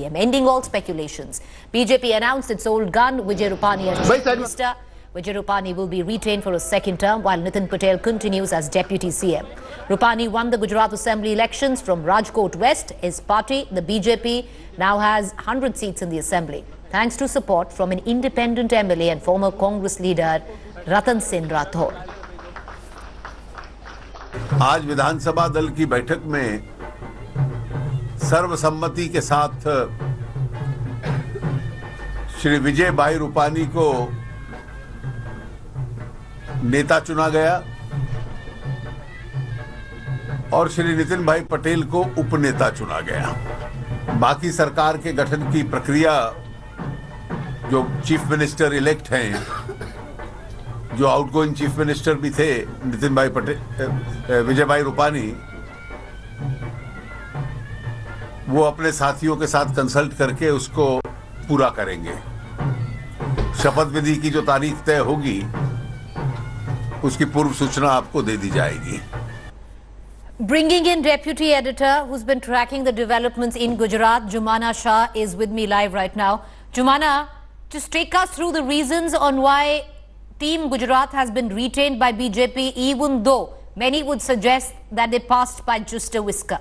Ending all speculations. BJP announced its old gun, Vijay Rupani, as Chief Minister. Vijay Rupani will be retained for a second term while Nitin Patel continues as Deputy CM. Rupani won the Gujarat Assembly elections from Rajkot West. His party, the BJP, now has 100 seats in the Assembly, thanks to support from an independent MLA and former Congress leader Ratan Singh Rathod. आज विधानसभा दल की बैठक में सर्वसम्मति के साथ श्री विजय भाई रूपानी को नेता चुना गया और श्री नितिन भाई पटेल को उपनेता चुना गया। बाकी सरकार के गठन की प्रक्रिया, जो चीफ मिनिस्टर इलेक्ट हैं, जो आउटगोइंग चीफ मिनिस्टर भी थे नितिन भाई पटेल, विजय भाई रूपानी, वो अपने साथियों के साथ कंसल्ट करके उसको पूरा करेंगे। शपथ विधि की जो तारीख तय होगी उसकी पूर्व सूचना आपको दे दी जाएगी। Bringing in deputy editor who's been tracking the developments in Gujarat, Jumana Shah is with me live right now. Jumana, just take us through the reasons on why Team Gujarat has been retained by BJP, even though many would suggest that they passed by just a whisker.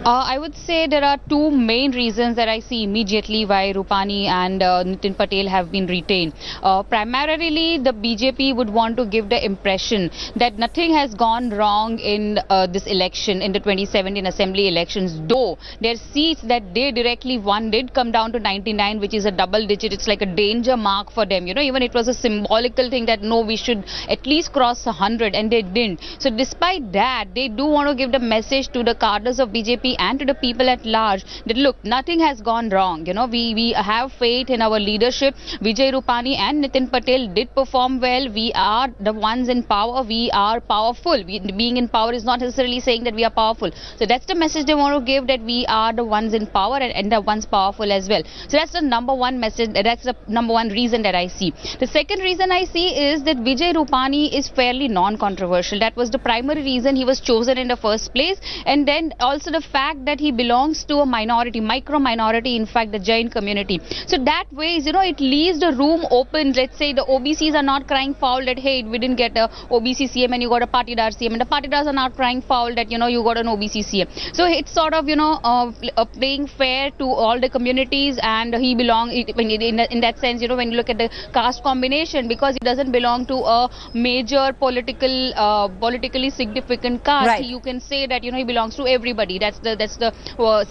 I would say there are two main reasons that I see immediately why Rupani and Nitin Patel have been retained. Primarily, the BJP would want to give the impression that nothing has gone wrong in this election, in the 2017 Assembly elections, though their seats that they directly won did come down to 99, which is a double digit. It's like a danger mark for them. You know, even it was a symbolical thing that no, we should at least cross 100, and they didn't. So despite that, they do want to give the message to the cadres of BJP and to the people at large that look, nothing has gone wrong. You know, we have faith in our leadership. Vijay Rupani and Nitin Patel did perform well. We are the ones in power. We are powerful. Being in power is not necessarily saying that we are powerful. So that's the message they want to give, that we are the ones in power and the ones powerful as well. So that's the number one message. That's the number one reason that I see. The second reason I see is that Vijay Rupani is fairly non-controversial. That was the primary reason he was chosen in the first place. And then also the fact that he belongs to a minority, micro minority, in fact the Jain community. So that way, you know, it leaves the room open. Let's say the OBCs are not crying foul that hey, we didn't get a OBC CM and you got a Patidar CM, and the Patidars are not crying foul that, you know, you got an OBC CM. So it's sort of, you know, playing fair to all the communities, and he belongs in that sense, you know, when you look at the caste combination, because he doesn't belong to a major politically significant caste, right. You can say that, you know, he belongs to everybody. That's the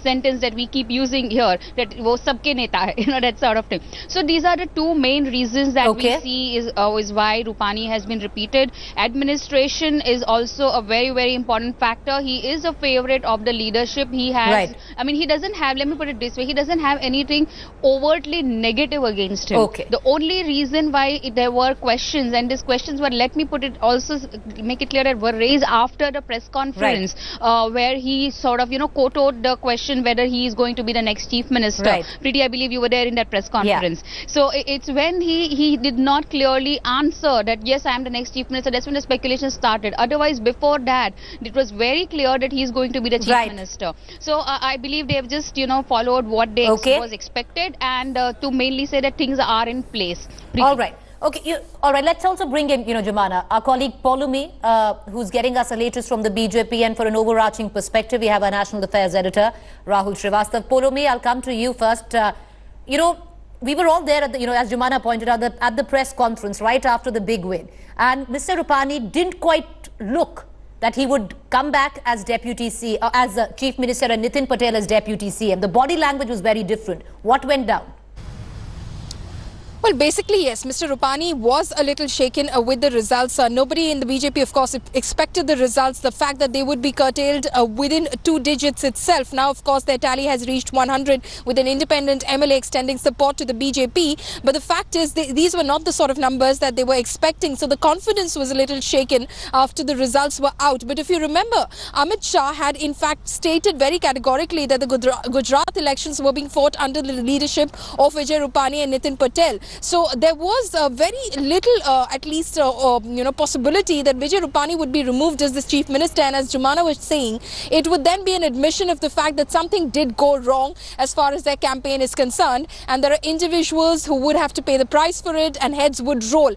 sentence that we keep using here, that wo sabke neta hai, you know, that sort of thing. So these are the two main reasons that we see is why Rupani has been repeated. Administration is also a very, very important factor. He is a favorite of the leadership. He has, I mean, he doesn't have, let me put it this way, he doesn't have anything overtly negative against him. The only reason why there were questions, and these questions were, let me put it also, make it clear, that were raised after the press conference, where he sort of, you know, quoted the question whether he is going to be the next chief minister. Preeti, I believe you were there in that press conference. So it's when he did not clearly answer that yes, I am the next chief minister, that's when the speculation started. Otherwise, before that, it was very clear that he is going to be the chief minister. So I believe they have just, you know, followed what they was expected, and to mainly say that things are in place. Preeti. All right. Okay, all right, let's also bring in, you know, Jumana, our colleague Polumi, who's getting us the latest from the BJP, and for an overarching perspective, we have our National Affairs Editor, Rahul Srivastav. Polumi, I'll come to you first. You know, we were all there, at the, you know, as Jumana pointed out, at the press conference right after the big win. And Mr. Rupani didn't quite look that he would come back as Deputy CM, as Chief Minister, and Nitin Patel as Deputy CM. The body language was very different. What went down? Well, basically, yes, Mr. Rupani was a little shaken with the results. Nobody in the BJP, of course, expected the results, the fact that they would be curtailed within 2 digits itself. Now, of course, their tally has reached 100 with an independent MLA extending support to the BJP. But the fact is, these were not the sort of numbers that they were expecting. So the confidence was a little shaken after the results were out. But if you remember, Amit Shah had in fact stated very categorically that the Gujarat elections were being fought under the leadership of Vijay Rupani and Nitin Patel. So there was very little, at least, possibility that Vijay Rupani would be removed as the chief minister. And as Jumana was saying, it would then be an admission of the fact that something did go wrong as far as their campaign is concerned. And there are individuals who would have to pay the price for it, and heads would roll.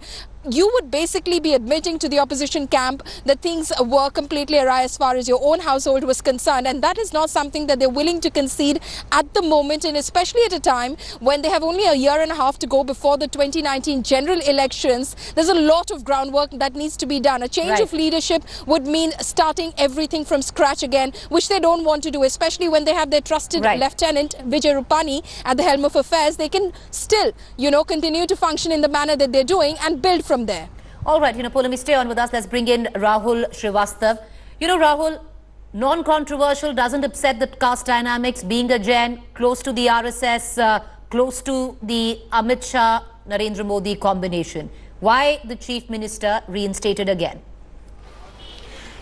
You would basically be admitting to the opposition camp that things were completely awry as far as your own household was concerned, and that is not something that they're willing to concede at the moment, and especially at a time when they have only a year and a half to go before the 2019 general elections. There's a lot of groundwork that needs to be done. A change of leadership would mean starting everything from scratch again, which they don't want to do, especially when they have their trusted lieutenant Vijay Rupani at the helm of affairs. They can still, continue to function in the manner that they're doing and build from there. All right, Poulomi, stay on with us. Let's bring in Rahul Srivastav. Rahul, non-controversial, doesn't upset the caste dynamics, being a Jain, close to the RSS, close to the Amit Shah, Narendra Modi combination. Why the Chief Minister reinstated again?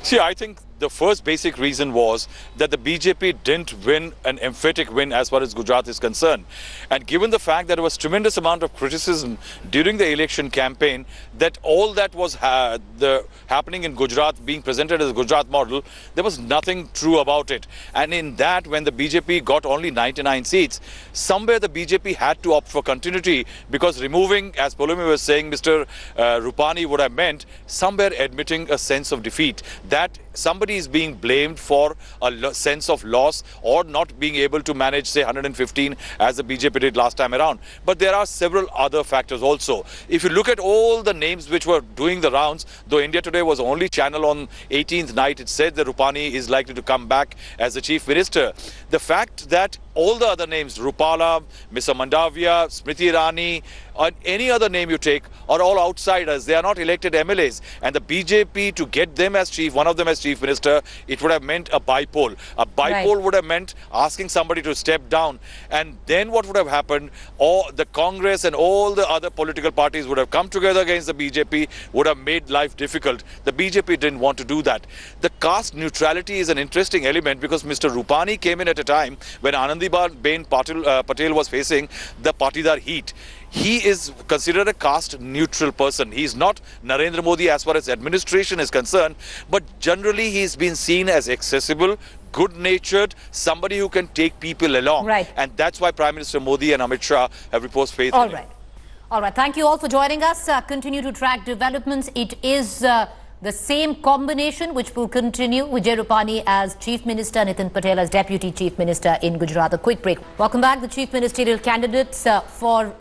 See, I think the first basic reason was that the BJP didn't win an emphatic win as far as Gujarat is concerned. And given the fact that there was tremendous amount of criticism during the election campaign, that all that was happening in Gujarat, being presented as a Gujarat model, there was nothing true about it. And in that, when the BJP got only 99 seats, somewhere the BJP had to opt for continuity, because removing, as Poulomi was saying, Mr. Rupani would have meant somewhere admitting a sense of defeat, that somebody is being blamed for a sense of loss or not being able to manage, say, 115 as the BJP did last time around. But there are several other factors also. If you look at all the names which were doing the rounds, though India Today was the only channel on 18th night, it said that Rupani is likely to come back as the chief minister. The fact that all the other names, Rupala, Mr. Mandavia, Smriti Irani, or any other name you take, are all outsiders. They are not elected MLAs. And the BJP, to get them as chief, one of them as chief minister, it would have meant a bipole. A bipole would have meant asking somebody to step down. And then what would have happened? All the Congress and all the other political parties would have come together against the BJP, would have made life difficult. The BJP didn't want to do that. The caste neutrality is an interesting element, because Mr. Rupani came in at a time when Anandiben Patel was facing the Patidar heat. He is considered a caste neutral person. He is not Narendra Modi as far as administration is concerned, but generally he's been seen as accessible, good-natured, somebody who can take people along. And that's why Prime Minister Modi and Amit Shah have reposed faith in him. All right. Thank you all for joining us. Continue to track developments. It is the same combination which will continue. Vijay Rupani as Chief Minister, Nitin Patel as Deputy Chief Minister in Gujarat. A quick break. Welcome back. The Chief Ministerial candidates for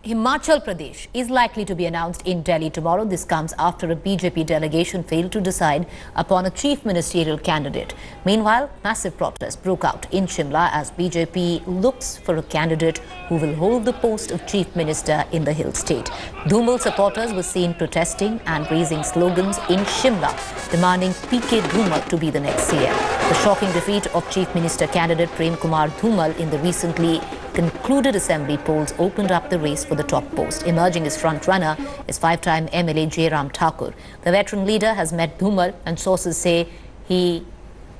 Himachal Pradesh is likely to be announced in Delhi tomorrow. This comes after a BJP delegation failed to decide upon a chief ministerial candidate. Meanwhile, massive protests broke out in Shimla as BJP looks for a candidate who will hold the post of chief minister in the hill state. Dhumal supporters were seen protesting and raising slogans in Shimla, demanding PK Dhumal to be the next CM. The shocking defeat of chief minister candidate Prem Kumar Dhumal in the recently concluded assembly polls opened up the race for the top post. Emerging as front-runner is five-time MLA Jai Ram Thakur. The veteran leader has met Dhumal, and sources say he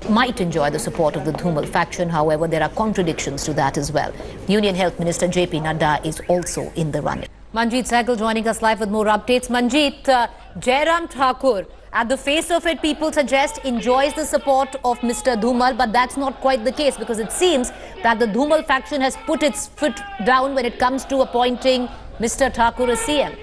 might enjoy the support of the Dhumal faction. However, there are contradictions to that as well. Union Health Minister JP Nadda is also in the running. Manjeet Sehgal joining us live with more updates. Manjeet, Jai Ram Thakur, at the face of it, people suggest enjoys the support of Mr. Dhumal, but that's not quite the case, because it seems that the Dhumal faction has put its foot down when it comes to appointing Mr. Thakur as CM.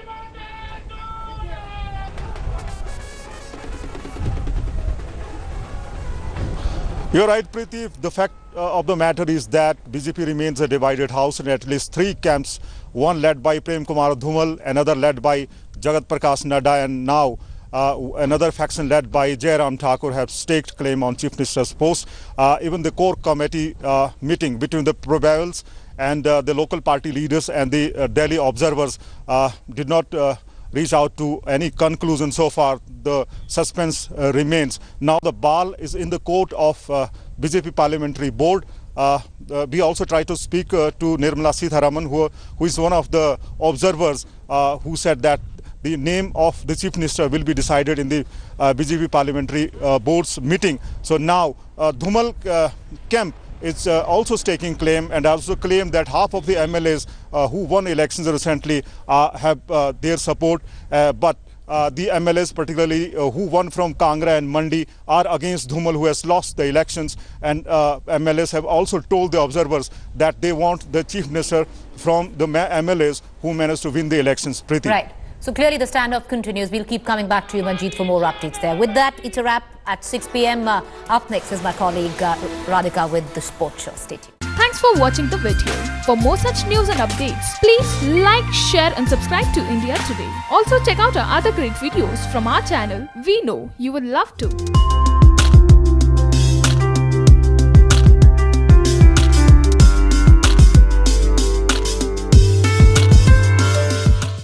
You're right, Preeti. The fact of the matter is that BJP remains a divided house in at least three camps, one led by Prem Kumar Dhumal, another led by Jagat Prakash Nadda, and now another faction led by Jai Ram Thakur have staked claim on Chief Minister's post. Even the core committee meeting between the provincials and the local party leaders and the Delhi observers did not reach out to any conclusion so far. The suspense remains. Now the ball is in the court of BJP Parliamentary Board. We also tried to speak to Nirmala Sitharaman, who is one of the observers, who said that the name of the Chief Minister will be decided in the BJP Parliamentary Board's meeting. So now Dhumal camp is also staking claim and also claim that half of the MLAs who won elections recently have their support, but the MLAs, particularly who won from Kangra and Mandi, are against Dhumal, who has lost the elections. And MLAs have also told the observers that they want the chief minister from the MLAs who managed to win the elections. Preeti. Right. So clearly the standoff continues. We'll keep coming back to you, Manjeet, for more updates there. With that, it's a wrap at 6 p.m. Up next is my colleague Radhika with the Sports Show. Stay tuned. Thanks for watching the video. For more such news and updates, please like, share and subscribe to India Today. Also check out our other great videos from our channel. We know you will love to.